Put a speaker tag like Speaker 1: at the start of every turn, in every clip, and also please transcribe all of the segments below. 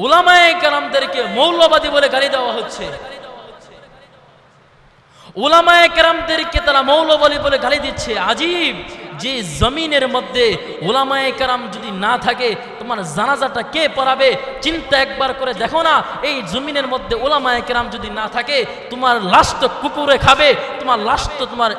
Speaker 1: উলামায়ে কেরামদেরকে মৌলবাদী বলে গালি দেওয়া হচ্ছে। উলামায়ে কেরামদেরকে তারা মৌলবাদী বলে গালি দিচ্ছে। আজীব, যে জমিনের মধ্যে উলামায়ে কেরাম যদি না থাকে তোমার জানাজাটা কে পড়াবে? চিন্তা একবার করে দেখো না, এই জমিনের মধ্যে উলামায়ে কেরাম যদি না থাকে তোমার লাশ তো কুকুরে খাবে, তোমার লাশ তো তোমার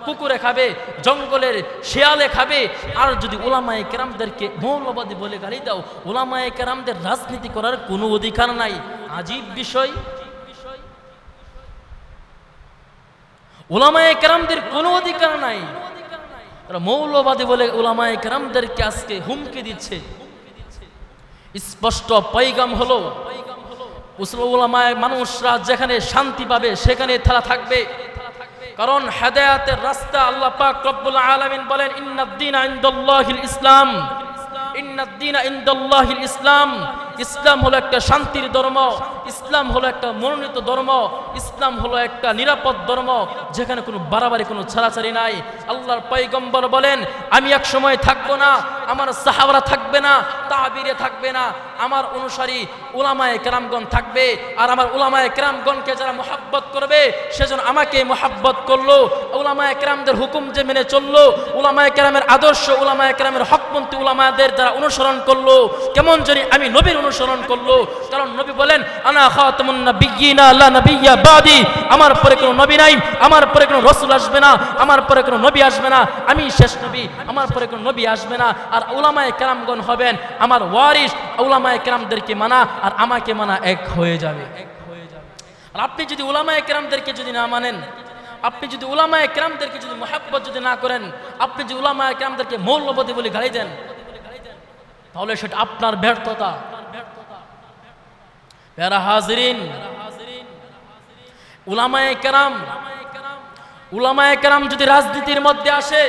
Speaker 1: কুকুরে খাবে, জঙ্গলের শেয়ালে খাবে। আর যদি উলামায়ে কেরামদেরকে মৌলবাদী বলে গালি দাও, উলামায়ে কেরামদের রাজনীতি করার কোনো অধিকার নাই। আজীব বিষয়, উলামায়ে কেরামদের কোনো অধিকার নাই। তারা মৌলবাদী বলে উলামায়ে কেরামদেরকে আজকে হুমকি দিচ্ছে। স্পষ্ট পয়গাম হলো, উলামায়ে মানুষরা যেখানে শান্তি পাবে সেখানে তারা থাকবে। কারণ হেদায়েতের রাস্তা আল্লাহ পাক রব্বুল আলামিন বলেন, ইন্নাদ-দীনা ইনদাল্লাহিল ইসলাম, ইন্নাদ-দীনা ইনদাল্লাহিল ইসলাম। ইসলাম হলো একটা শান্তির ধর্ম, ইসলাম হলো একটা মনোনীত ধর্ম, ইসলাম হলো একটা নিরাপদ ধর্ম, যেখানে কোনো বাড়াবাড়ি, কোনো ছাড়াছাড়ি নাই। আল্লাহর পয়গম্বর বলেন, আমি এক সময় থাকবো না, আমার সাহাবারা থাকবে না, তাবিরে থাকবে না, আমার অনুসারী উলামায়ে কেরামগণ থাকবে। আর আমার উলামায়ে কেরামগণকে যারা মুহাব্বত করবে সেজন্য আমাকে মুহাব্বত করলো। উলামায়ে কেরামদের হুকুম যে মেনে চললো, উলামায়ে কেরামের আদর্শ, উলামায়ে কেরামের হকপন্থী উলামাদের যারা অনুসরণ করলো, কেমন জানি আমি নবীর অনুসরণ করলো। কারণ নবী বলেন, আনা খাতামুন নাবিয়্যিনা লা নাবিয়্যা বাদি, আমার পরে কোনো নবী নাই, আমার পরে কোনো রাসূল আসবে না, আমার পরে কোনো নবী আসবে না, আমি শেষ নবী, আমার পরে কোনো নবী আসবে না। আর উলামায়ে কেরামগণ হবেন আমার ওয়ারিস, উলামায়ে কেরামদেরকে মানা আর আমাকে মানা এক হয়ে যাবে। আর আপনি যদি উলামায়ে কেরামদেরকে যদি না মানেন, আপনি যদি উলামায়ে কেরামদেরকে যদি মুহাব্বত যদি না করেন, আপনি যদি উলামায়ে কেরামদেরকে মৌলবাদী বলে গালি দেন, তাহলে সেটা আপনার ব্যর্থতা। প্যারা হাজিরিন, উলামায়ে কেরাম যদি রাজনীতির মধ্যে আসে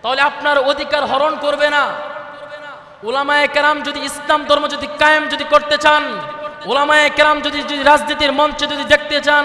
Speaker 1: তাহলে আপনার অধিকার হরণ করবে না। উলামায়ে কেরাম যদি ইসলাম ধর্ম যদি কায়েম যদি করতে চান, উলামায়ে কেরাম যদি রাজনীতির মঞ্চে যদি দেখতে চান,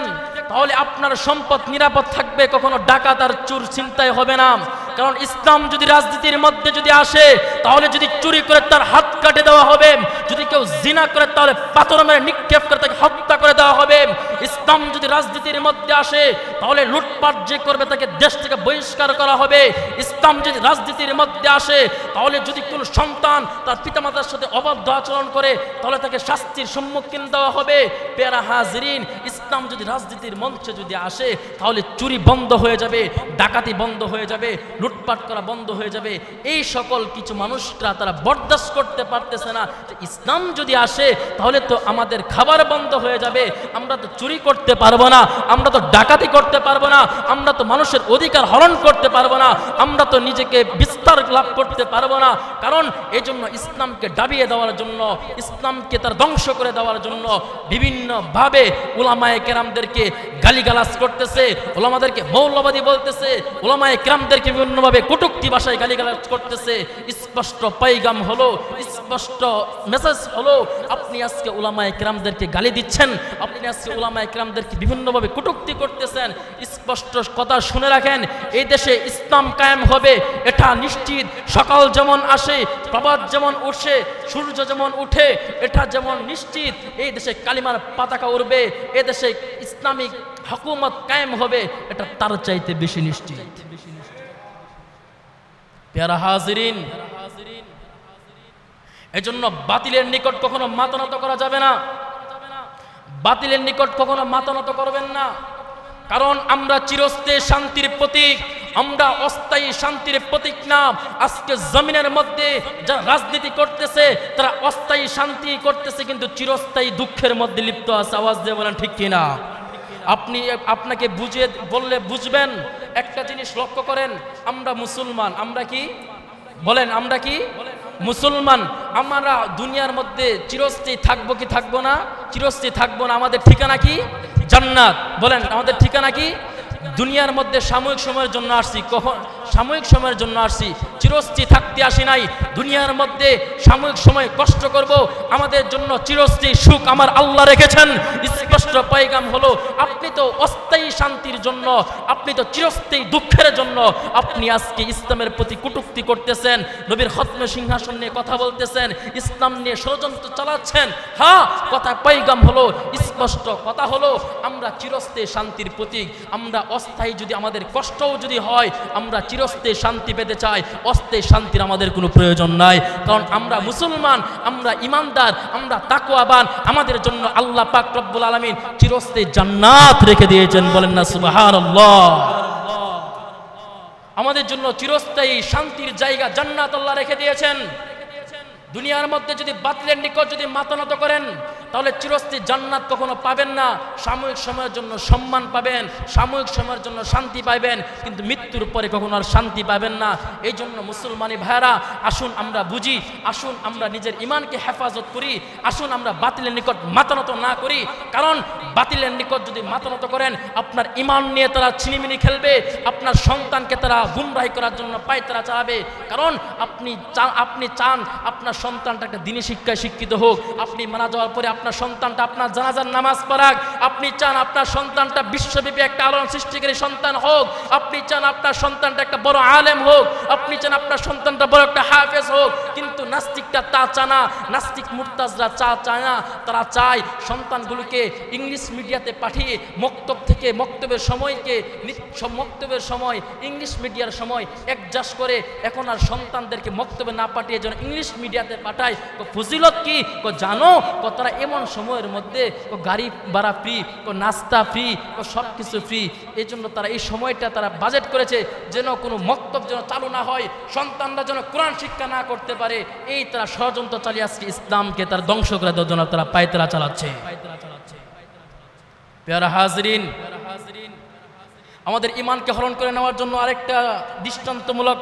Speaker 1: তাহলে আপনার সম্পদ নিরাপদ থাকবে, কখনো ডাকাত আর চোর ছিনতাই হবে না। কারণ ইসলাম যদি রাজনীতির মধ্যে যদি আসে, তাহলে যদি চুরি করে তার হাত কাটে দেওয়া হবে, যদি কেউ জিনা করে তাহলে পাথর মেরে নিক্ষেপ করে তাকে হত্যা করে দেওয়া হবে। ইসলাম যদি রাজনীতির মধ্যে আসে, তাহলে লুটপাট যে করবে তাকে দেশ থেকে বহিষ্কার করা হবে। ইসলাম যদি রাজনীতির মধ্যে আসে, তাহলে যদি কোনো সন্তান তার পিতামাতার সাথে অবাধ্য আচরণ করে, তাহলে তাকে শাস্তির সম্মুখীন দেওয়া হবে। প্যারা হাজিরিন, ইসলাম যদি রাজনীতির মঞ্চে যদি আসে, তাহলে চুরি বন্ধ হয়ে যাবে, ডাকাতি বন্ধ হয়ে যাবে, লুটপাট করা বন্ধ হয়ে যাবে। এই সকল কিছু মানুষরা তারা বরদাস্ত করতে পারতেছে না। ইসলাম যদি আসে তাহলে তো আমাদের খাবার বন্ধ হয়ে যাবে, আমরা তো চুরি করতে পারবো না, আমরা তো ডাকাতি করতে পারবো না, আমরা তো মানুষের অধিকার হরণ করতে পারবো না, আমরা তো নিজেকে বিস্তার লাভ করতে পারবো না। কারণ এই জন্য ইসলামকে ডাবিয়ে দেওয়ার জন্য, ইসলামকে তার ধ্বংস করে দেওয়ার জন্য বিভিন্নভাবে উলামায়ে কেরামদেরকে গালিগালাজ করতেছে, উলামাদেরকে মৌলবাদী বলতেছে, উলামায়ে কেরামদেরকে বিভিন্নভাবে কটূক্তি ভাষায় গালিগালাজ করতেছে। স্পষ্ট পয়গাম হলো, স্পষ্ট মেসেজ হলো, আপনি আজকে উলামায়ে কেরামদেরকে গালি দিচ্ছেন, আপনি আজকে উলামায়ে কেরামদেরকে বিভিন্নভাবে কটূক্তি করতেছেন। স্পষ্ট কথা শুনে রাখেন, এই দেশে ইসলাম কায়েম হবে এটা নিশ্চিত। সকাল যেমন আসে, প্রভাত যেমন উঠে, সূর্য যেমন উঠে, এটা যেমন নিশ্চিত। এই দেশে কালিমার পতাকা উড়বে, এই দেশে ইসলামিক হুকুমত কায়েম হবে, এটা তার চাইতে বেশি নিশ্চিত। প্যারা হাজিরিন, এজন্য বাতিলের নিকট কখনো মাথা নত করা যাবে না, বাতিলের নিকট কখনো মাথা নত করবেন না। কারণ আমরা চিরস্থায়ী শান্তির প্রতীক, আমরা অস্থায়ী শান্তির প্রতীক না। আজকে জমিনের মধ্যে যারা রাজনীতি করতেছে তারা অস্থায়ী শান্তি করতেছে, কিন্তু চিরস্থায়ী দুঃখের মধ্যে লিপ্ত আছে। আওয়াজ দিয়ে বলেন ঠিক কিনা? আপনাকে বুঝিয়ে বললে বুঝবেন। একটা জিনিস লক্ষ্য করেন, আমরা মুসলমান, আমরা কি বলেন, আমরা কি মুসলমান? আমরা দুনিয়ার মধ্যে চিরস্থায়ী থাকবো কি থাকবো না? চিরস্থায়ী থাকবো না। আমাদের ঠিকানা কি? জান্নাত। বলেন, আমাদের ঠিকানা কি? দুনিয়ার মধ্যে সাময়িক সময়ের জন্য আসছি। কখন? সাময়িক সময়ের জন্য আসছি, চিরস্থায়ী থাকতে আসি নাই। দুনিয়ার মধ্যে সাময়িক সময় কষ্ট করব, আমাদের আমাদের জন্য চিরস্থায়ী সুখ আমার আল্লাহ রেখেছেন। স্পষ্ট পয়গাম হলো, আপনি তো অস্থায়ী শান্তির জন্য, আপনি তো চিরস্থায়ী দুঃখের জন্য আপনি আজকে ইসলামের প্রতি কটূক্তি করতেছেন, নবীর খতমে সিংহাসন নিয়ে কথা বলতেছেন, ইসলাম নিয়ে ষড়যন্ত্র চালাচ্ছেন। হ্যাঁ, কথা পয়গাম হলো, স্পষ্ট কথা হলো, আমরা চিরস্থায়ী শান্তির প্রতীক। আমরা অস্থায়ী যদি আমাদের কষ্টও যদি হয়, আমরা চিরস্থায়ী শান্তি পেতে চাই, অস্থায়ী শান্তির আমাদের কোনো প্রয়োজন নাই। কারণ আমরা মুসলমান, আমরা ইমানদার, আমরা তাকওয়াবান। আমাদের জন্য আল্লাহ পাক রব্বুল আলামিন চিরস্থায়ী জান্নাত রেখে দিয়েছেন, বলেন না সুবহানাল্লাহ। আমাদের জন্য চিরস্থায়ী শান্তির জায়গা জান্নাত আল্লাহ রেখে দিয়েছেন। দুনিয়ার মধ্যে যদি বাতিলের নিকট যদি মাথা নত করেন, তাহলে চিরস্থায়ী জান্নাত কখনো পাবেন না। সাময়িক সময়ের জন্য সম্মান পাবেন, সাময়িক সময়ের জন্য শান্তি পাবেন, কিন্তু মৃত্যুর পরে কখনো আর শান্তি পাবেন না। এই জন্য মুসলমানি ভাইরা, আসুন আমরা বুঝি, আসুন আমরা নিজের ইমানকে হেফাজত করি, আসুন আমরা বাতিলের নিকট মাথা নত না করি। কারণ বাতিলের নিকট যদি মাথা নত করেন, আপনার ইমান নিয়ে তারা ছিনিমিনি খেলবে, আপনার সন্তানকে তারা গুমরাহি করার জন্য পায়তারা চালাবে। কারণ আপনি চান আপনার সন্তানটা একটা দিনী শিক্ষায় শিক্ষিত হোক, আপনি মারা যাওয়ার পরে আপনার সন্তানটা আপনার জানাজার নামাজ পড়াক, আপনি চান আপনার সন্তানটা বিশ্বব্যাপী একটা আলোড়ন সৃষ্টিকারী সন্তান হোক, আপনি চান আপনার সন্তানটা একটা বড় আলেম হোক, আপনি চান আপনার সন্তানটা বড় একটা হাফেজ হোক। কিন্তু নাস্তিকটা তা চায় না, নাস্তিক মুরতাজরা চায় না। তারা চায় সন্তানগুলোকে ইংলিশ মিডিয়াতে পাঠিয়ে মক্তব থেকে মক্তবের সময়কে মক্তবের সময় ইংলিশ মিডিয়ার সময় অ্যাডজাস্ট করে এখন আর সন্তানদেরকে মক্তবে না পাঠিয়ে যেন ইংলিশ মিডিয়াতে পাঠায়। ফজিলত কি জানো? তারা এমন সময়ের মধ্যে গাড়ি ভাড়া ফ্রি, নাস্তা ফ্রি, সব কিছু ফ্রি। এই জন্য তারা এই সময়টা তারা বাজেট করেছে যেন কোনো মক্তব যেন চালু না হয়, সন্তানরা যেন কোরআন শিক্ষা না করতে পারে। এই তারা ষড়যন্ত্র চালিয়ে আসছে, ইসলামকে তারা ধ্বংস করে দেওয়ার জন্য তারা পায়তারা চালাচ্ছে। প্যারা হাজরিন, আমাদের ইমানকে হরণ করে নেওয়ার জন্য আরেকটা দৃষ্টান্তমূলক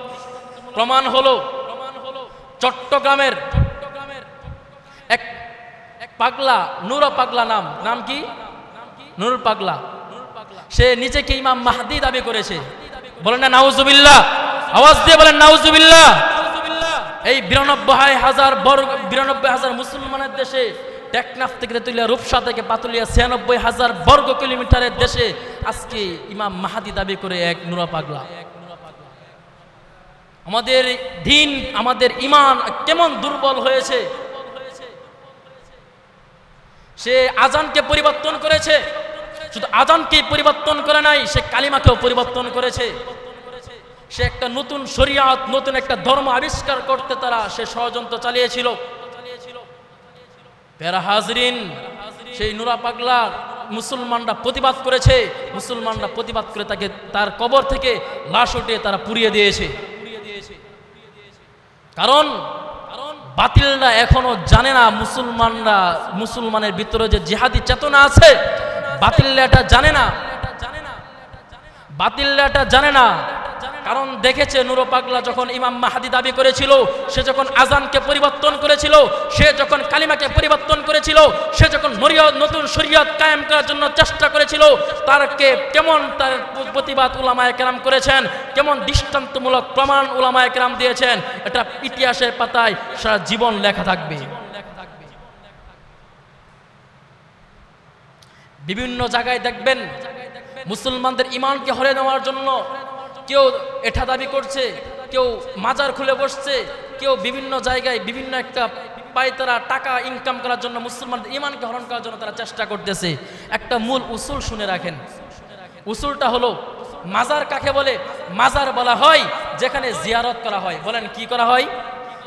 Speaker 1: প্রমাণ হলো চট্টগ্রামের এক পাগলা, নূর পাগলা, নাম কি? নূর পাগলা। সে নিজেকে ইমাম মাহদি দাবি করেছে, বলেন না নাউজুবিল্লাহ, আওয়াজ দিয়ে বলেন নাউজুবিল্লাহ। এই 92,000 মুসলমানের দেশে, টেকনাফ থেকে তেতুলিয়া, রূপসা থেকে পাতুলিয়া, 96,000 বর্গ কিলোমিটারের দেশে আজকে ইমাম মাহদি দাবি করে এক নূর পাগলা। আমাদের দিন, আমাদের ইমান কেমন দুর্বল হয়েছে। সে আজানকে পরিবর্তন করেছে, শুধু আজানকেই পরিবর্তন করে নাই, সে কালিমাকেও পরিবর্তন করেছে। সে একটা নতুন শরিয়াত, নতুন একটা ধর্ম আবিষ্কার করতে তারা সে ষড়যন্ত্র চালিয়েছিল। প্যারা হাজরিন, সেই নূর পাগলা মুসলমানরা প্রতিবাদ করেছে, মুসলমানরা প্রতিবাদ করে তাকে তার কবর থেকে লাশ উঠিয়ে তারা পুড়িয়ে দিয়েছে। কারণ বাতিলরা এখনো জানে না, মুসলমানের ভিতরে যে জিহাদি চেতনা আছে, বাতিলরা এটা জানে না, বাতিলরা এটা জানে না। কারণ দেখেছে নূর পাগলা যখন ইমাম মাহদি দাবি করেছিল, সে যখন আজানকে পরিবর্তন করেছিল, সে যখন কালিমাকে পরিবর্তন করেছিল, সে যখন নতুন শরীয়ত কায়েম করার জন্য চেষ্টা করেছিল, তারকে কেমন তার প্রতিবাদ উলামায়ে কেরাম করেছেন, কেমন দৃষ্টান্তমূলক প্রমাণ উলামায়ে কেরাম দিয়েছেন, এটা ইতিহাসের পাতায় সারা জীবন লেখা থাকবে। বিভিন্ন জায়গায় দেখবেন মুসলমানদের ইমানকে হরে নেওয়ার জন্য কেউ এটা দাবি করছে, কেউ মাজার খুলে বসছে, কেউ বিভিন্ন জায়গায় বিভিন্ন একটা পায়তারা টাকা ইনকাম করার জন্য মুসলমানদের ইমানকে হরণ করার জন্য তারা চেষ্টা করতেছে। একটা মূল উসুল শুনে রাখেন, উসুলটা হলো মাজার কাকে বলে? মাজার বলা হয় যেখানে জিয়ারত করা হয়। বলেন কি করা হয়?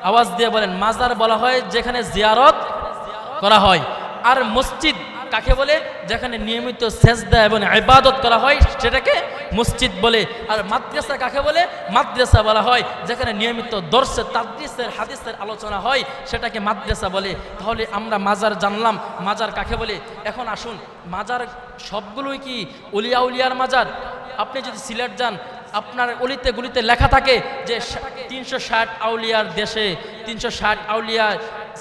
Speaker 1: আওয়াজ দিয়ে বলেন। মাজার বলা হয় যেখানে জিয়ারত করা হয়। আর মসজিদ কাকে বলে? যেখানে নিয়মিত সেজদা এবং ইবাদত করা হয়, সেটাকে মসজিদ বলে। আর মাদ্রাসা কাকে বলে? মাদ্রাসা বলা হয় যেখানে নিয়মিত দর্শে তাদরিসের হাদিসের আলোচনা হয়, সেটাকে মাদ্রাসা বলে। তাহলে আমরা মাজার জানলাম, মাজার কাকে বলে। এখন আসুন, মাজার সবগুলোই কি উলিয়া উলিয়ার মাজার? আপনি যদি সিলেট যান, আপনার অলিতে গুলিতে লেখা থাকে যে 360 আউলিয়ার দেশে, 360 আউলিয়া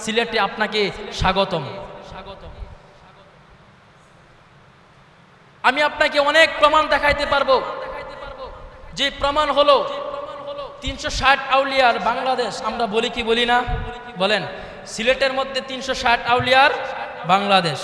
Speaker 1: সিলেটে আপনাকে স্বাগতম। আমি আপনাকে অনেক প্রমাণ দেখাইতে পারবো, যে প্রমাণ হলো 360 আউলিয়ার বাংলাদেশ। আমরা বলি কি বলি না? বলেন সিলেটের মধ্যে 360 আউলিয়ার বাংলাদেশ,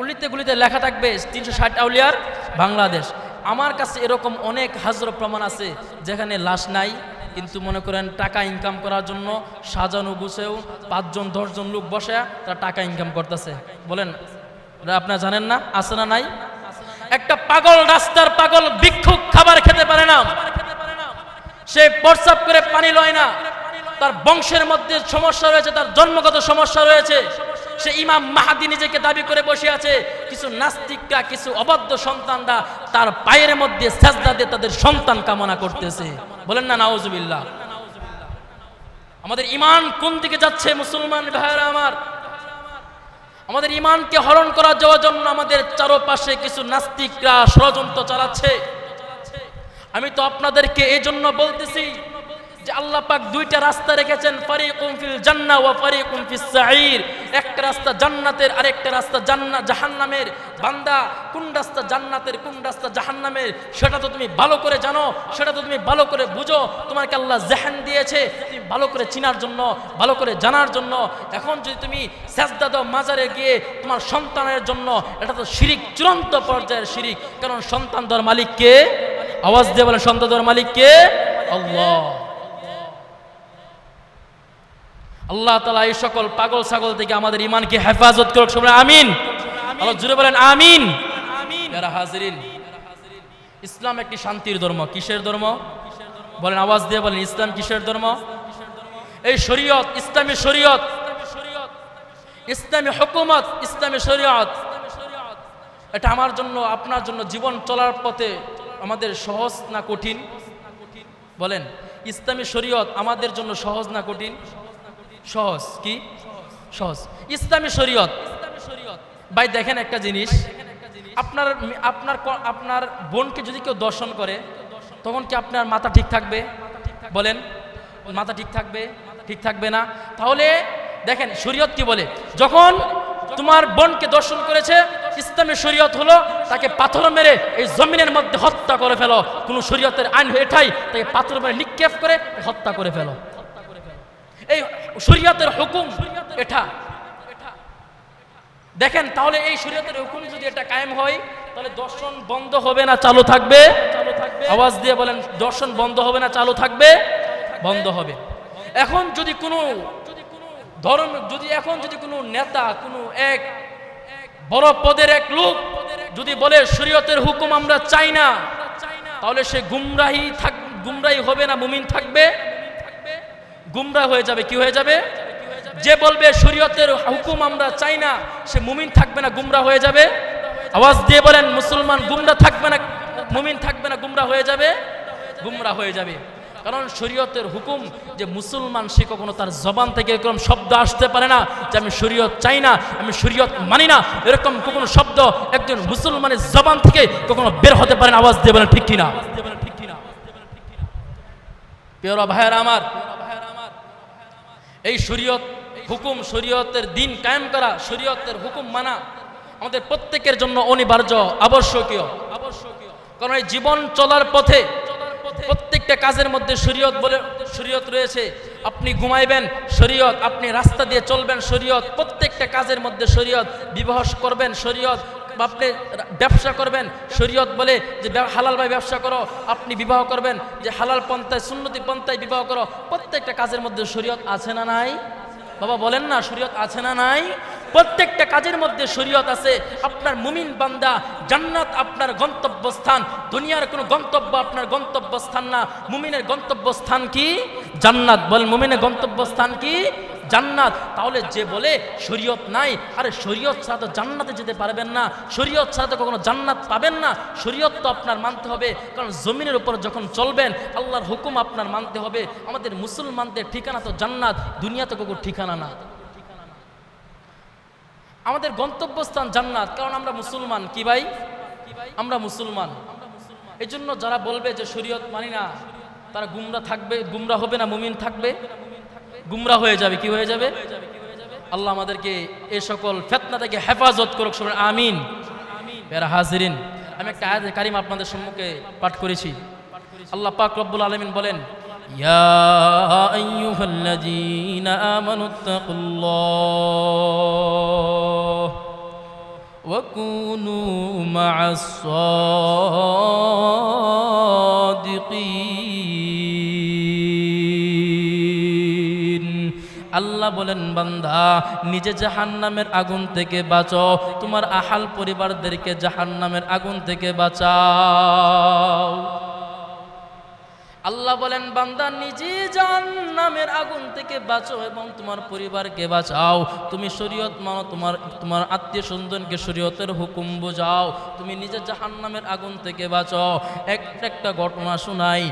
Speaker 1: উল্লিতে গুলিতে লেখা থাকবে 360 আউলিয়ার বাংলাদেশ। আমার কাছে এরকম অনেক হাজার প্রমাণ আছে যেখানে লাশ নাই, কিন্তু মনে করেন টাকা ইনকাম করার জন্য সাজানো গুছেও 5 জন 10 জন লোক বসে তারা টাকা ইনকাম করতেছে। বলেন আপনারা জানেন না, আছে না নাই? একটা পাগল, রাস্তার পাগল ভিক্ষুক খাবার খেতে পারে না, সে প্রস্রাব করে পানি লয় না, তার বংশের মধ্যে সমস্যা রয়েছে, তার জন্মগত সমস্যা রয়েছে, সে ইমাম মাহাদি নিজেকে দাবি করে বসে আছে। কিছু নাস্তিকরা, কিছু অবাধ্য সন্তানরা তার পায়ের মধ্যে সেজদা দিয়ে তাদের সন্তান কামনা করতেছে। বলেন না নাউজুবিল্লাহ। আমাদের ঈমান কোন দিকে যাচ্ছে মুসলমান ভাইরা আমার? আমাদের ঈমানকে হরণ করার জন্য আমাদের চারপাশে কিছু নাস্তিকরা ষড়যন্ত্র চালাচ্ছে। আমি তো আপনাদেরকে এই জন্য বলতেছি যে আল্লাহ পাক দুইটা রাস্তা রেখেছেন, ফারিকুম ফিল জান্নাহ ওয়া ফারিকুম ফিস সাঈর। একটা রাস্তা জান্নাতের, আরেকটা রাস্তা জাহান্নামের। বান্দা কোন রাস্তা জান্নাতের, কোন রাস্তা জাহান্নামের সেটা তো তুমি ভালো করে জানো, সেটা তো তুমি ভালো করে বুঝো। তোমাকে আল্লাহ জেহেন দিয়েছে তুমি ভালো করে চিনার জন্য, ভালো করে জানার জন্য। এখন যদি তুমি সেজদা দাও মাজারে গিয়ে তোমার সন্তানের জন্য, এটা তো শিরিক, চূড়ান্ত পর্যায়ের শিরিক। কারণ সন্তান দেওয়ার মালিক কে? আওয়াজ দিয়ে বলেন, সন্তান দেওয়ার মালিক কে? আল্লাহ। আল্লাহ তাআলা এই সকল পাগল ছাগল থেকে আমাদের ঈমানকে হেফাজত করুক। সবাই আমিন। আল্লাহ জুড়ে বলেন আমিন। যারা হাজিরিন, ইসলাম একটি শান্তির ধর্ম। কিসের ধর্ম? বলেন, আওয়াজ দিয়ে বলেন, ইসলাম কিসের ধর্ম? এই শরীয়ত, ইসলামী শরীয়ত, ইসলামী হুকুমত, ইসলামী শরীয়ত, এটা আমার জন্য, আপনার জন্য জীবন চলার পথে আমাদের সহজ না কঠিন? বলেন, ইসলামী শরীয়ত আমাদের জন্য সহজ না কঠিন? সহজ। কি সহজ? ইসলামী শরীয়ত। ভাই দেখেন একটা জিনিস, আপনার আপনার আপনার বোনকে যদি কেউ দর্শন করে তখন কি আপনার মাথা ঠিক থাকবে? বলেন, মাথা ঠিক থাকবে? ঠিক থাকবে না। তাহলে দেখেন শরীয়ত কি বলে, যখন তোমার বোনকে দর্শন করেছে, ইসলামী শরীয়ত হলো তাকে পাথর মেরে এই জমিনের মধ্যে হত্যা করে ফেলো। কোন শরীয়তের আইন এটাই, তাকে পাথর মেরে নিক্ষেপ করে হত্যা করে ফেলো। এই শরীয়তের হুকুম এটা। দেখেন তাহলে এই শরীয়তের হুকুম যদি এটা কায়েম হয়, তাহলে দর্শন বন্ধ হবে না চালু থাকবে? আওয়াজ দিয়ে বলেন, দর্শন বন্ধ হবে না চালু থাকবে? বন্ধ হবে। এখন যদি কোনো ধর্ম, এখন যদি কোনো নেতা, কোনো এক বড় পদের এক লোক যদি বলে শরীয়তের হুকুম আমরা চাই না, তাহলে সে গুমরাহি হবে না মুমিন থাকবে? গুমরাহ হয়ে যাবে। কি হয়ে যাবে? যে বলবে শরীয়তের হুকুম আমরা চাই না, সে মুমিন থাকবে না, গুমরাহ হয়ে যাবে। আওয়াজ দিয়ে বলেন, মুসলমান গুমরাহ থাকবে না, মুমিন থাকবে না, গুমরাহ হয়ে যাবে? গুমরাহ হয়ে যাবে। কারণ শরীয়তের হুকুম যে মুসলমান, সে কখনো তার জবান থেকে এরকম শব্দ আসতে পারে না যে আমি শরীয়ত চাই না, আমি শরীয়ত মানি না। এরকম কখনো শব্দ একজন মুসলমানের জবান থেকে কখনো বের হতে পারে না। আওয়াজ দিয়ে বলেন ঠিক কিনা? প্রিয় ভাইয়েরা আমার, এই শরীয়ত হুকুম, শরীয়তের দিন কায়েম করা, শরীয়তের হুকুম মানা আমাদের প্রত্যেকের জন্য অনিবার্য, আবশ্যকীয়। কারণ এই জীবন চলার পথে প্রত্যেকটা কাজের মধ্যে শরীয়ত রয়েছে। আপনি ঘুমাইবেন শরীয়ত, আপনি রাস্তা দিয়ে চলবেন শরীয়ত, প্রত্যেকটা কাজের মধ্যে শরীয়ত। বিবাহ করবেন শরীয়ত, আপনি ব্যবসা করবেন শরীয়ত বলে যে হালাল ভাবে ব্যবসা করো, আপনি বিবাহ করবেন যে হালাল পন্থায়, সুন্নতি পন্থায় বিবাহ করো। প্রত্যেকটা কাজের মধ্যে শরীয়ত আছে না নাই? বাবা বলেন না, শরীয়ত আছে না নাই? প্রত্যেকটা কাজের মধ্যে শরীয়ত আছে। আপনার মুমিন বান্দা, জান্নাত আপনার গন্তব্যস্থান, দুনিয়ার কোনো গন্তব্য আপনার গন্তব্যস্থান না। মুমিনের গন্তব্যস্থান কি? জান্নাত। বলেন, মুমিনের গন্তব্যস্থান কি? জান্নাত। তাহলে যে বলে শরীয়ত নাই, আরে শরীয়ত ছাড়া তো জান্নাতে যেতে পারবেন না, শরীয়ত ছাড়া তো কখনো জান্নাত পাবেন না। শরীয়ত তো আপনার মানতে হবে, কারণ জমিনের উপর যখন চলবেন আল্লাহর হুকুম আপনার মানতে হবে। আমাদের মুসলমানদের ঠিকানা তো জান্নাত, দুনিয়াতে কখনো ঠিকানা না। আমাদের গন্তব্যস্থান জান্নাত, কারণ আমরা মুসলমান। কি ভাই? আমরা মুসলমান। এই জন্য যারা বলবে যে শরীয়ত মানি না, তারা গুমরা থাকবে, গুমরা হবে না, মুমিন থাকবে, গুমরা হয়ে যাবে। কি হয়ে যাবে? আল্লাহ আমাদেরকে এই সকল ফিতনা থেকে হেফাজত করুক। সবাই আমিন। প্রিয় হাজিরিন, আমি একটা আয়াত কারিমা আপনাদের সম্মুখে পাঠ করেছি। আল্লাহ পাক রব্বুল আলামিন বলেন, ইয়া আইয়ুহাল্লাযীনা আমানুত্তাকুল্লাহ ওয়া কুনু মা'আস সাদিকিন। আল্লাহ বলেন, বান্দা নিজে জাহান্নামের আগুন থেকে বাঁচো, তোমার আহাল পরিবারদেরকে জাহান্নামের আগুন থেকে বাঁচাও। আল্লাহ বলেন, বান্দা নিজে জাহান্নামের আগুন থেকে বাঁচো এবং তোমার পরিবারকে বাঁচাও। তুমি শরীয়ত মানো, তোমার আত্মীয় স্বজনকে শরীয়তের হুকুম বোঝাও, তুমি নিজে জাহান্নামের আগুন থেকে বাঁচো। একটা ঘটনা শোনাই।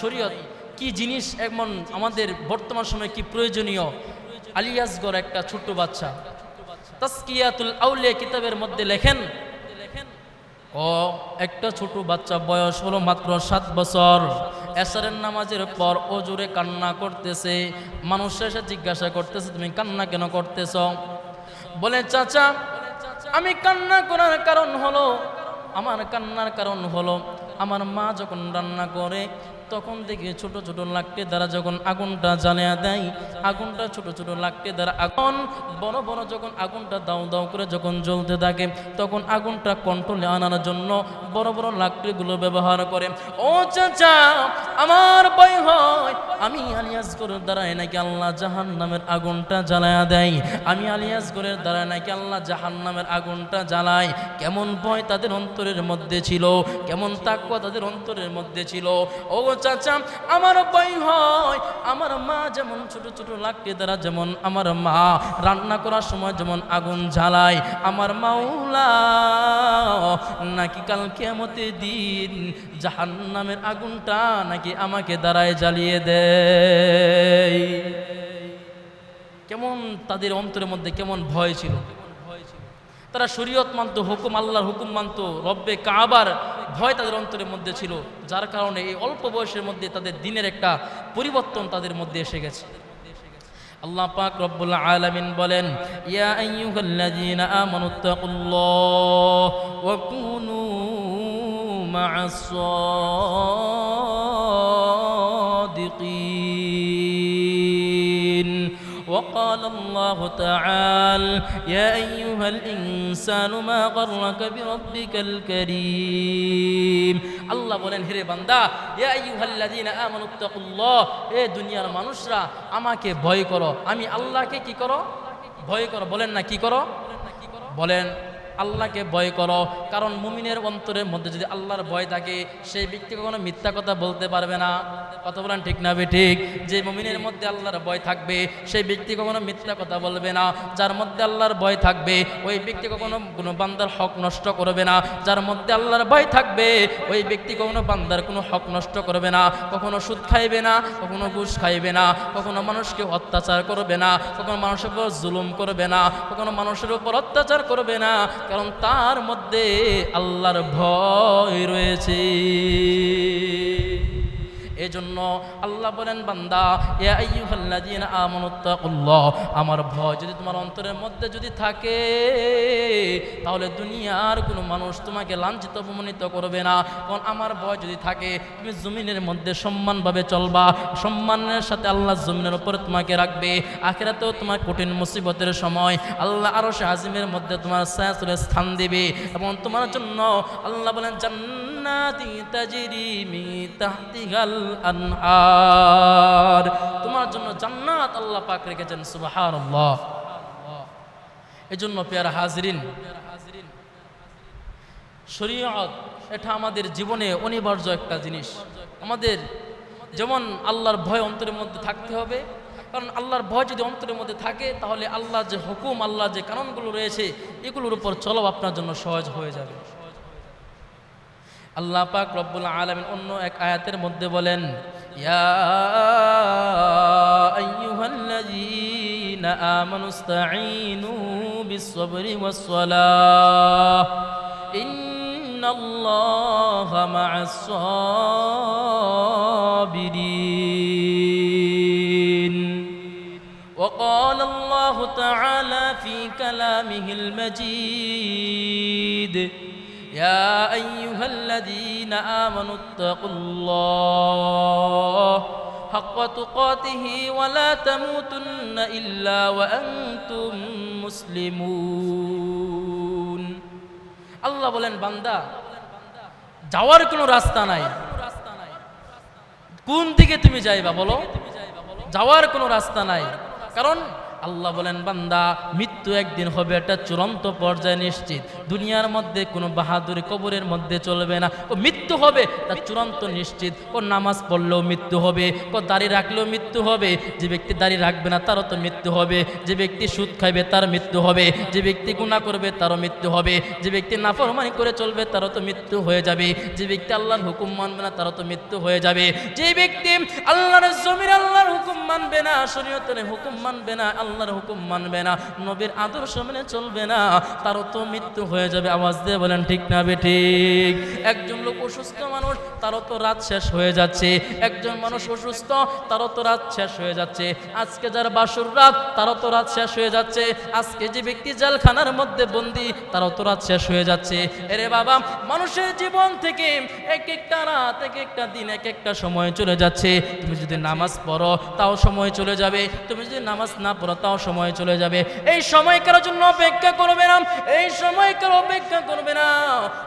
Speaker 1: শরীয়ত কি জিনিস এমন আমাদের বর্তমান সময়ে কি প্রয়োজনীয়। আলী আসগর একটা ছোট্ট বাচ্চা, তাসকিয়াতুল আউলিয়া কিতাবের মধ্যে লেখেন, একটা ছোট বাচ্চা, বয়স হলো মাত্র 7 বছর। এশারের নামাজের পর অজুরে কান্না করতেছে। মানুষ এসে জিজ্ঞাসা করতেছে, তুমি কান্না কেন করতেছ? বলে, চাচা আমি কান্না করার কারণ হলো, আমার কান্নার কারণ হলো আমার মা যখন রান্না করে তখন দেখি ছোট ছোট লাকড়ি দ্বারা যখন আগুনটা জ্বালিয়ে দেয়, আগুনটা ছোট ছোট লাকড়ি দ্বারা আগুন বড় বড় যখন আগুনটা দাউ দাউ করে যখন জ্বলতে থাকে, তখন আগুনটা কন্ট্রোলে আনার জন্য বড় বড় লাকড়িগুলো ব্যবহার করে। ও চাচা, আমার ভয় হয় আমি আলী আসগরের দ্বারাই নাকি আল্লাহ জাহান্নামের আগুনটা জ্বালায়া দেয়, আমি আলী আসগরের দ্বারা নাকি আল্লাহ জাহান্নামের আগুনটা জ্বালায়। কেমন ভয় তাদের অন্তরের মধ্যে ছিল, কেমন তাকওয়া তাদের অন্তরের মধ্যে ছিল। ও চাচা, আমার ভয় হয় আমার মা যেমন ছোট ছোট লাকড়ি দ্বারা যেমন আমার মা রান্না করার সময় যেমন আগুন জ্বালায়, আমার মাওলা নাকি কাল কিয়ামতের দিন জাহান্নামের আগুনটা নাকি আমাকে দ্বারায় জ্বালিয়ে দেয়। কেমন তাদের অন্তরের মধ্যে কেমন ভয় ছিল। তারা শরীয়ত মানত, হুকুম আল্লাহর হুকুম মানত, রব্বে কাবার ভয় তাদের অন্তরের মধ্যে ছিল, যার কারণে এই অল্প বয়সের মধ্যে তাদের দিনের একটা পরিবর্তন তাদের মধ্যে এসে গেছে। আল্লাহ পাক রব্বুল আলামিন বলেন, ইয়া আইয়ুহাল্লাযীনা আমানুত্তাকুল্লাহ ওয়া কুনু মা'আস সাদিকিন। وقال الله تعالى يا أيها الإنسان ما غرك بربك الكريم। আল্লাহ বলেন, হে বান্দা, ইয়া আইয়ুহাল্লাযীনা আমানুত্তাকুল্লাহ, এ দুনিয়ার মানুষরা আমাকে ভয় করো। আমি আল্লাহকে কি করো? ভয় করো। বলেন না কি করো? বলেন আল্লাহকে ভয় করো। কারণ মুমিনের অন্তরের মধ্যে যদি আল্লাহর ভয় থাকে, সেই ব্যক্তি কখনো মিথ্যা কথা বলতে পারবে না। কথা বলেন ঠিক না বেঠিক? যে মুমিনের মধ্যে আল্লাহর ভয় থাকবে সেই ব্যক্তি কখনো মিথ্যা কথা বলবে না। যার মধ্যে আল্লাহর ভয় থাকবে ওই ব্যক্তি কখনো কোনো বান্দার হক নষ্ট করবে না। যার মধ্যে আল্লাহর ভয় থাকবে ওই ব্যক্তি কখনো বান্দার কোনো হক নষ্ট করবে না, কখনো সুদ খাইবে না, কখনো ঘুষ খাইবে না, কখনো মানুষকে অত্যাচার করবে না, কখনো মানুষের উপর জুলুম করবে না, কখনো মানুষের উপর অত্যাচার করবে না, কারণ তার মধ্যে আল্লাহর ভয় রয়েছে। এজন্য আল্লাহ বলেন, বান্দা ইয়া আইয়ুহাল্লাযীনা আমানুত্তাকুল্লাহ, আমার ভয় যদি তোমার অন্তরের মধ্যে যদি থাকে, তাহলে দুনিয়ার কোনো মানুষ তোমাকে লাঞ্ছিত অপমানিত করবে না। কারণ আমার ভয় যদি থাকে, তুমি জমিনের মধ্যে সম্মানভাবে চলবা, সম্মানের সাথে আল্লাহ জমিনের উপরে তোমাকে রাখবে। আখিরাতেও তোমার কঠিন মুসিবতের সময় আল্লাহ আরশে আজিমের মধ্যে তোমার ছায়াতলে স্থান দেবে এবং তোমার জন্য আল্লাহ বলেন, জান্নাতি তাজরি মিন তাহতিহাল আনহার, তোমার জন্য জান্নাত আল্লাহ পাক রেখেছেন। সুবহানাল্লাহ। এজন্য প্রিয় হাজিরিন, শরীয়ত এটা আমাদের জীবনে অনিবার্য একটা জিনিস। আমাদের যেমন আল্লাহর ভয় অন্তরের মধ্যে থাকতে হবে, কারণ আল্লাহর ভয় যদি অন্তরের মধ্যে থাকে, তাহলে আল্লাহ যে হুকুম, আল্লাহ যে কানুনগুলো রয়েছে, এগুলোর উপর চলো আপনার জন্য সহজ হয়ে যাবে। আল্লাহ পাক রব্বুল আলামিন অন্য এক আয়াতের মধ্যে বলেন, ইয়া আইয়ুহাল্লাযীনা আমানুস্তাঈনু বিস-সাবরি ওয়াস-সালাহ ইন্নাল্লাহা মা'আস-সাবিরিন। وقال الله تعالى في كلامه المجيد يا أيها الذين آمنوا اتقوا الله হাক্কা তুকাতিহি ওয়া লা তামুতুন্না ইল্লা ওয়া আনতুম মুসলিমুন। আল্লাহ বলেন বান্দা যাওয়ার কোনো রাস্তা নাই। কোন দিকে তুমি যাইবা বলো? যাওয়ার কোনো রাস্তা নাই। কারণ আল্লাহ বলেন বান্দা মৃত্যু একদিন হবে, এটা চূড়ান্ত পর্যায়ে নিশ্চিত। দুনিয়ার মধ্যে কোনো বাহাদুরি কবরের মধ্যে চলবে না। ও মৃত্যু হবে তা চূড়ান্ত নিশ্চিত। ও নামাজ পড়লেও মৃত্যু হবে, ও দাড়ি রাখলেও মৃত্যু হবে। যে ব্যক্তি দাড়ি রাখবে না তারও তো মৃত্যু হবে। যে ব্যক্তি সুদ খাইবে তার মৃত্যু হবে। যে ব্যক্তি গুনাহ করবে তারও মৃত্যু হবে। যে ব্যক্তি নাফরমানি করে চলবে তারও তো মৃত্যু হয়ে যাবে। যে ব্যক্তি আল্লাহর হুকুম মানবে না তারও তো মৃত্যু হয়ে যাবে। যে ব্যক্তি আল্লাহর জমির আল্লাহর হুকুম মানবে না, শরীয়তের হুকুম মানবে না, আল্লাহর হুকুম মানবে না, নবীর আদর্শ মেনে চলবে না, তারও তো মৃত্যু হয়ে যাবে। আওয়াজ দিয়ে বলেন ঠিক না বেঠিক? একজন লোক অসুস্থ মানুষ, তারও তো রাত শেষ হয়ে যাচ্ছে। একজন মানুষ অসুস্থ, তারও তো রাত শেষ হয়ে যাচ্ছে। আজকে যার বাসুর রাত, তারও তো রাত শেষ হয়ে যাচ্ছে। আজকে যে ব্যক্তি জেলখানার মধ্যে বন্দী, তারও তো রাত শেষ হয়ে যাচ্ছে। এরে বাবা, মানুষের জীবন থেকে এক একটা রাত, এক একটা দিন, এক একটা সময় চলে যাচ্ছে। তুমি যদি নামাজ পড়ো তাও সময় চলে যাবে, তুমি যদি নামাজ না পড়ো তাও সময় চলে যাবে। এই সময় কারোর জন্য অপেক্ষা করবে না, এই সময় কারো অপেক্ষা করবে না।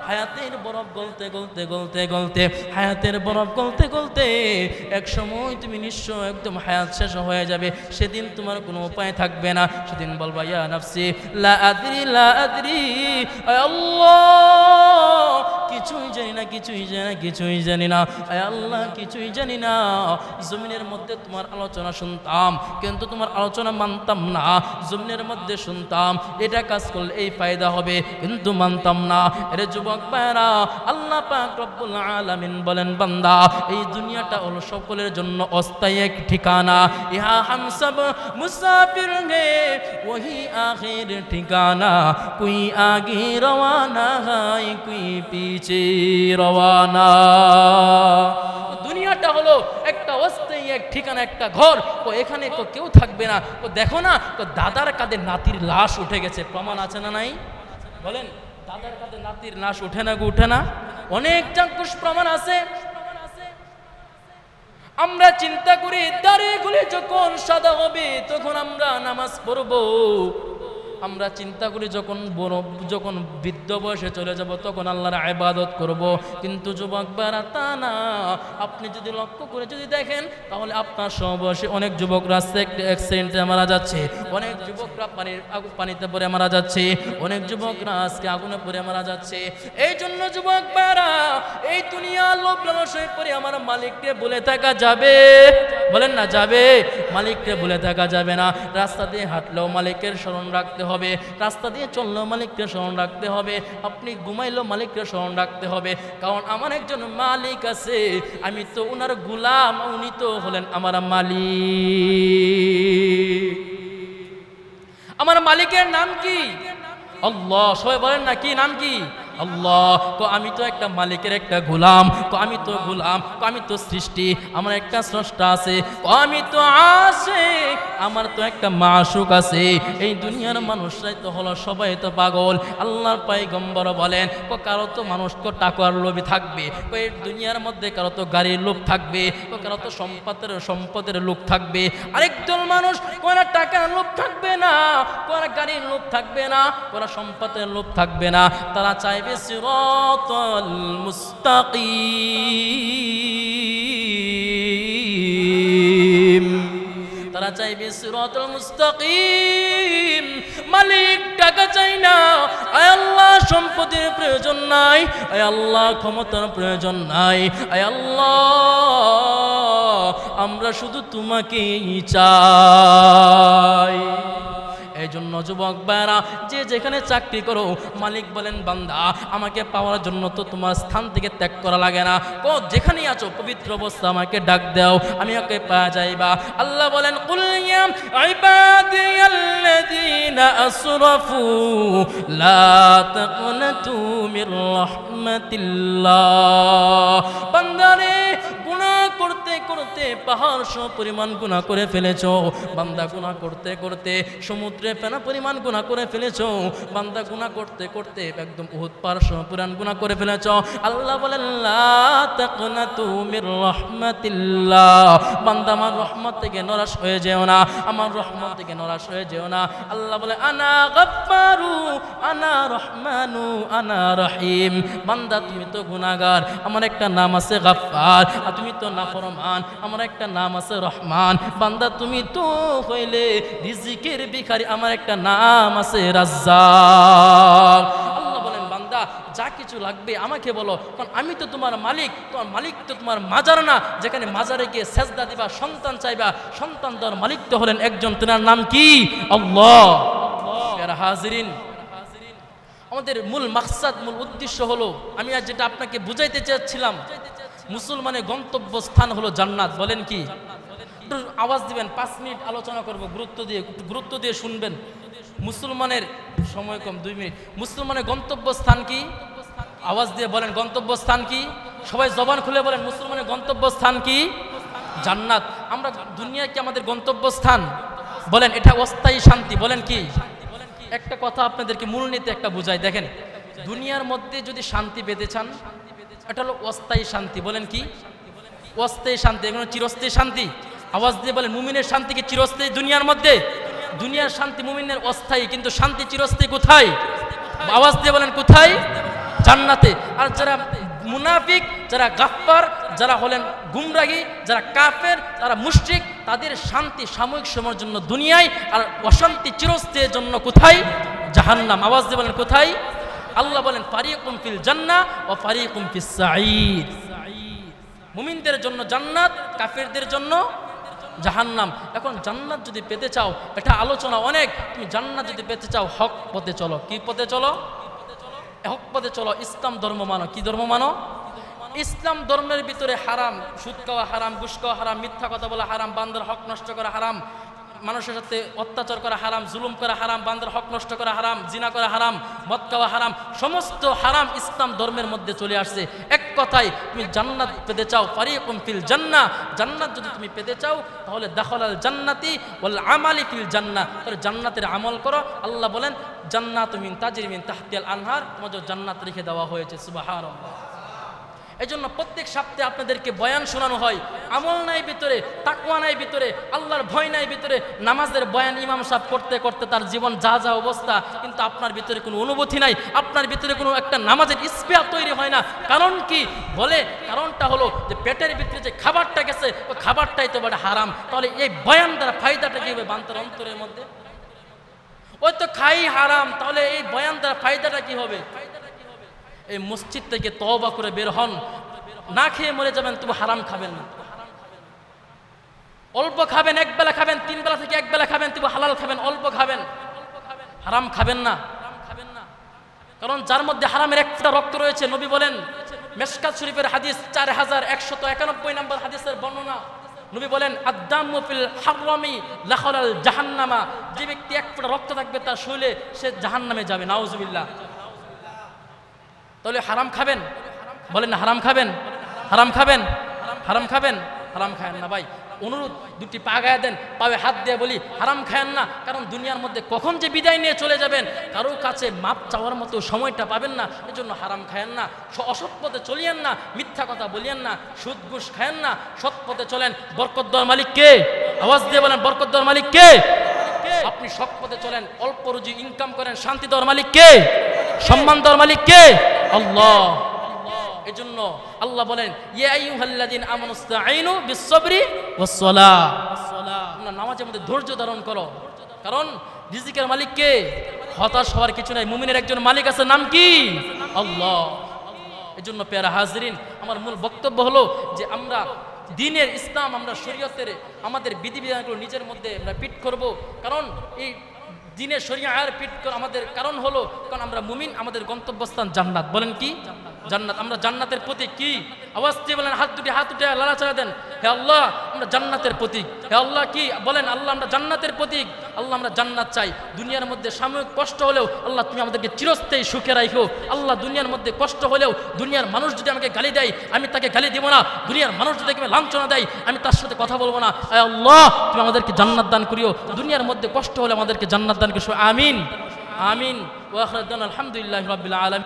Speaker 1: হায়াতের বরফ গলতে গলতে গলতে গলতে, হায়াতের বরফ গলতে গলতে এক সময় তুমি নিঃস্ব, একদম হায়াত শেষ হয়ে যাবে। সেদিন তোমার কোনো উপায় থাকবে না। সেদিন বলবা ইয়া নাফসি লা আদরি লা আদরি, আয় আল্লাহ কিছুই জানি না, কিছুই জানি না, কিছুই জানি না, আয় আল্লাহ কিছুই জানি না। জমিনের মধ্যে তোমার আলোচনা শুনতাম কিন্তু তোমার আলোচনা মানতাম না। জমিনের মধ্যে শুনতাম এটা কাজ করলে এই ফায়দা হবে, কিন্তু মানতাম না। এরে যুবক ভাইরা, আল্লাহ পাক রব্বুল আলামিন বলেন বান্দা এই দুনিয়াটা হলো সকলের জন্য অস্থায়ী এক ঠিকানা। ইহা হাম সব মুসাফির হে ওহি আখির ঠিকানা, কোই আগে রওয়ানা হয় কোই পিছে রওয়ানা। দুনিয়াটা হলো একটা অস্থায়ী এক ঠিকানা, একটা ঘর। তো এখানে তো কেউ থাকবে না। তো দেখো না, তো দাদার কাঁধে নাতির লাশ উঠে গেছে, প্রমাণ আছে না নাই? বলেন, দাদার কাঁধে নাতির লাশ উঠে না গো? উঠে না? অনেক চাক্ষুষ প্রমাণ আছে। আমরা চিন্তা করি দাড়িগুলি যখন সাদা হবে তখন আমরা নামাজ পড়বো। আমরা চিন্তা করি যখন বৃদ্ধ বয়সে চলে যাব তখন আল্লাহর ইবাদত করব। কিন্তু যুবক ভাইরা তা না। আপনি যদি লক্ষ্য করে যদি দেখেন তাহলে আপনার সমবয়সী অনেক যুবক রাস্তায় অ্যাক্সিডেন্টে মারা যাচ্ছে, অনেক যুবকরা পানিতে পড়ে মারা যাচ্ছে, অনেক যুবকরা আজকে আগুনে পড়ে মারা যাচ্ছে। এই জন্য যুবক ভাইরা, এই দুনিয়া লোভ লালসায় পড়ে আমার মালিককে ভুলে থাকা যাবে? বলেন না যাবে? মালিককে ভুলে থাকা যাবে না। রাস্তা দিয়ে হাঁটলেও মালিকের স্মরণ রাখতে হবে, রাস্তা দিয়ে চললেও মালিককে স্মরণ রাখতে হবে, আপনি ঘুমাইলেও মালিককে স্মরণ রাখতে হবে। কারণ আমার একজন মালিক আছে, আমি তো উনার গোলাম, উনি তো হলেন আমার মালিক। আমার মালিকের নাম কি? আল্লাহ। সবাই বলেন না কি নাম কি? আল্লাহ। আমি তো একটা মালিকের একটা গোলাম, আমি তো গোলাম, আমি তো সৃষ্টি, আমার একটা স্রষ্টা আছে, আমি তো আসে, আমার তো একটা মাশুক আছে। এই দুনিয়ার মানুষরাই তো হলো সবাই তো পাগল। আল্লাহর পয়গম্বর বলেন কারো তো মানুষ তো টাকার লোভী থাকবে, এই দুনিয়ার মধ্যে কারো তো গাড়ির লোভ থাকবে, কারো তো সম্পদের লোভ থাকবে। আরেকজন মানুষ কোনা টাকার লোভ থাকবে না, কোনা গাড়ির লোভ থাকবে না, কোনা সম্পদের লোভ থাকবে না। তারা চাইবে সিরাতাল মুস্তাকিম, তারা চাইবে সিরাতাল মুস্তাকিম। মালিক টাকা চাই না, আয় আল্লাহ সম্পদের প্রয়োজন নাই, আয় আল্লাহ ক্ষমতার প্রয়োজন নাই, আয় আল্লাহ আমরা শুধু তোমাকেই চাই। এই জন্য যুবক ভাইরা, যে যেখানে চাকরি করো, মালিক বলেন বান্দা আমাকে পাওয়ার জন্য তো তোমার স্থান থেকে ত্যাগ করা লাগে না। যেখানেই আছো পবিত্র অবস্থা আমাকে ডাক দাও, আমি ওকে পাওয়া যাইবা। আল্লাহ বলেন কুল ইয়া ইবাদিয়াল্লাযীনা আসরাফু লা তাকনাতু মির রাহমাতিল্লাহ। বান্দারে গুনাহ করতে করতে পাহাড় সম পরিমাণ গুনাহ করে ফেলেছো বান্দা, গুনাহ করতে করতে সমুদ্রে ফেনা পরিমাণ গুনাহ করে ফেলেছো বান্দা, গুনাহ করতে করতে একদম উহুদ পাহাড় সম পরিমাণ গুনাহ করে ফেলেছো। আল্লাহ বলেন লা তাকনাতু মির রাহমাতিল্লাহ, বান্দা আমার রহমত থেকে নরাশ হয়ে যেও না, আমার রহমত থেকে নরাশ হয়ে যেও না। আল্লাহ বলে আনা গাফফারু আনা রহমানু আনা রহিম, বান্দা তুমি তো গুনাহগার, আমার একটা নাম আছে গাফফার, আর তুমি তো নাফরমান, আমার একটা নাম আছে রহমান। বান্দা তুমি তো হইলে রিজিকের ভিখারি, আমার একটা নাম আছে রাজ্জাক। আল্লাহ বলেন বান্দা যা কিছু লাগবে আমাকে বলো, কারণ আমি তো তোমার মালিক, তোমার মালিক তো তোমার মাজার না যেখানে মাজারে গিয়ে সেজদা দিবা, সন্তান চাইবা, সন্তান দেওয়ার মালিক তো হলেন একজন, তার নাম কি আল্লাহ। প্যারা হাজিরিন, আমাদের মূল মাকসাদ, মূল উদ্দেশ্য হলো, আমি আজ যেটা আপনাকে বুঝাইতে চাচ্ছিলাম, মুসলমানের গন্তব্যস্থান হলো জান্নাত। বলেন কি? একটু আওয়াজ দিবেন, 5 মিনিট আলোচনা করব, গুরুত্ব দিয়ে শুনবেন। মুসলমানের সময় কম, 2 মিনিট। মুসলমানের গন্তব্যস্থান কি? আওয়াজ দিয়ে বলেন গন্তব্যস্থান কি? সবাই জবান খুলে বলেন মুসলমানের গন্তব্যস্থান কি? জান্নাত। আমরা দুনিয়া কি আমাদের গন্তব্যস্থান? বলেন এটা অস্থায়ী শান্তি। বলেন কি? একটা কথা আপনাদেরকে মূলনীতি একটা বুঝাই, দেখেন দুনিয়ার মধ্যে যদি শান্তি পেতে চান, এটা হলো অস্থায়ী শান্তি। বলেন কি? অস্থায়ী শান্তি, এগুলো চিরস্থায়ী শান্তি। আওয়াজ দিয়ে বলেন মুমিনের শান্তি কি চিরস্থায়ী দুনিয়ার মধ্যে? দুনিয়ার শান্তি মুমিনের অস্থায়ী, কিন্তু শান্তি চিরস্থায়ী কোথায়? আওয়াজ দিয়ে বলেন কোথায়? জান্নাতে। আর যারা মুনাফিক, যারা গাফফার, যারা হলেন গুমরাহী, যারা কাফের, যারা মুশরিক, তাদের শান্তি সাময়িক সময়ের জন্য দুনিয়ায়, আর অশান্তি চিরস্থায়ীর জন্য কোথায়? জাহান্নাম। আওয়াজ দিয়ে বলেন কোথায়? আল্লাহ বলেন ফারিকুম ফিল জান্নাহ ওয়া ফারিকুম ফিস সাঈদ। মুমিনদের জন্য জান্নাত, কাফেরদের জন্য জাহান্নাম। এখন জান্নাত যদি পেতে চাও, এটা আলোচনা অনেক, তুমি জান্নাত যদি পেতে চাও হক পথে চলো। কি পথে চলো? হক পথে চলো, ইসলাম ধর্ম মানো। কি ধর্ম মানো? ইসলাম ধর্মের ভিতরে হারাম, সুদ খাওয়া হারাম, ঘুষ খাওয়া হারাম, মিথ্যা কথা বলা হারাম, বান্দার হক নষ্ট করা হারাম, মানুষের সাথে অত্যাচার করা হারাম, জুলুম করা হারাম, বান্দার হক নষ্ট করা হারাম, জিনা করা হারাম, মদ খাওয়া হারাম, সমস্ত হারাম ইসলাম ধর্মের মধ্যে চলে আসছে। এক কথায় তুমি জান্নাত পেতে চাও, ফারিকুম ফিল জান্নাহ, জান্নাত যদি তুমি পেতে চাও তাহলে দাখালাল জান্নাতি ওয়াল আমালি ফিল জান্নাহ, তাহলে জান্নাতের আমল করো। আল্লাহ বলেন জান্নাতুম মিন তাজরি মিন তাহতিহাল আনহার, তোমাদের জান্নাত রেখে দেওয়া হয়েছে। সুবহানাল্লাহ। এই জন্য প্রত্যেক সপ্তাহে আপনাদেরকে বয়ান শোনানো হয়, আমল নাই ভিতরে, তাকওয়া নাই ভিতরে, আল্লাহর ভয় নাই ভিতরে, নামাজের বয়ান ইমাম সাহেব করতে করতে তার জীবন যা যা অবস্থা, কিন্তু আপনার ভিতরে কোনো অনুভূতি নাই, আপনার ভিতরে কোনো একটা নামাজের ইস্পিয়া তৈরি হয় না। কারণ কি? বলে কারণটা হলো যে পেটের ভিতরে যে খাবারটা গেছে ওই খাবারটাই তো বড় হারাম। তাহলে এই বয়ান দ্বারা ফায়দাটা কি হবে বান্দার অন্তরের মধ্যে? ওই তো খাই হারাম, তাহলে এই বয়ান দ্বারা ফায়দাটা কি হবে? এই মসজিদ থেকে তওবা করে বের হন, না খেয়ে মরে যাবেন তবু হারাম খাবেন না। অল্প খাবেন, এক বেলা খাবেন, 3 বেলা থেকে এক বেলা খাবেন তবু হালাল খাবেন, অল্প খাবেন, হারাম খাবেন না। কারণ যার মধ্যে হারামের এক ফোঁটা রক্ত রয়েছে, নবী বলেন, মেশকাত শরীফের হাদিস 4191 নম্বর হাদিসের বর্ণনা, নবী বলেন আদ-দামু ফিল হারামি লাখালাল জাহান্নামা, যে ব্যক্তি এক ফোঁটা রক্ত থাকবে তার শরীরে সে জাহান্নামে যাবে। নাউজুবিল্লাহ। তাহলে হারাম খাবেন? বলেন না হারাম খাবেন? হারাম খাবেন? হারাম খাবেন? হারাম খায়েন না ভাই। অনুরোধ, 2টি পা গায়ে দেন, পায়ে হাত দিয়ে বলি হারাম খায়েন না। কারণ দুনিয়ার মধ্যে কখন যে বিদায় নিয়ে চলে যাবেন কারো কাছে মাপ চাওয়ার মতো সময়টা পাবেন না। এজন্য হারাম খায়েন না, অসৎ পথে চলিয়েন না, মিথ্যা কথা বলিয়েন না, সুদ ঘুষ খায়েন না, সৎ পথে চলেন। বরকত দেওয়ার মালিক কে? আওয়াজ দিয়ে বলেন বরকত দেওয়ার মালিক কে? আপনি সৎ পথে চলেন, অল্প রুজি ইনকাম করেন, শান্তি দেওয়ার মালিক কে? সম্মান দেওয়ার মালিক কে? আল্লাহ। এজন্য আল্লাহ বলেন ইয়া আইয়ুহাল্লাযীনা আমানুস্তাঈনু বিস-সাবরি ওয়াস-সালাহ, তোমরা নামাজের মধ্যে ধৈর্য ধারণ করো। কারণ রিজিকের মালিক কে? হতাশ হওয়ার কিছু নাই, মুমিনের একজন মালিক আছে, নাম কি? আল্লাহ। এজন্য প্যারা হাজরিন, আমার মূল বক্তব্য হলো যে আমরা দ্বীনের ইসলাম, আমরা শরীয়তের আমাদের বিধিবিধানগুলো নিজের মধ্যে আমরা ফিট করব। কারণ এই দ্বীনের শরীয়তের ফিট করা আমাদের কারণ হলো কারণ আমরা মুমিন, আমাদের গন্তব্যস্থান জান্নাত। বলেন কি? জান্নাত। আমরা জান্নাতের প্রতীক কি? আওয়াজ দিয়ে বলেন, হাত উঠে লাড়াচাড়া দেন, হে আল্লাহ আমরা জান্নাতের প্রতীক। হে আল্লাহ কি বলেন? আল্লাহ আমরা জান্নাতের প্রতীক। আল্লাহ আমরা জান্নাত চাই। দুনিয়ার মধ্যে সাময়িক কষ্ট হলেও আল্লাহ তুমি আমাদেরকে চিরস্থায়ী সুখে রাখো। আল্লাহ দুনিয়ার মধ্যে কষ্ট হলেও, দুনিয়ার মানুষ যদি আমাকে গালি দেয় আমি তাকে গালি দিব না, দুনিয়ার মানুষ যদি আমাকে লাঞ্ছনা দেয় আমি তার সাথে কথা বলবো না। হে আল্লাহ তুমি আমাদেরকে জান্নাত দান করিও। দুনিয়ার মধ্যে কষ্ট হলে আমাদেরকে জান্নাত দান করিও। আমিন আমিন। ওয়া আখিরু দাওয়ানা আলহামদুলিল্লাহি রাব্বিল আলামিন।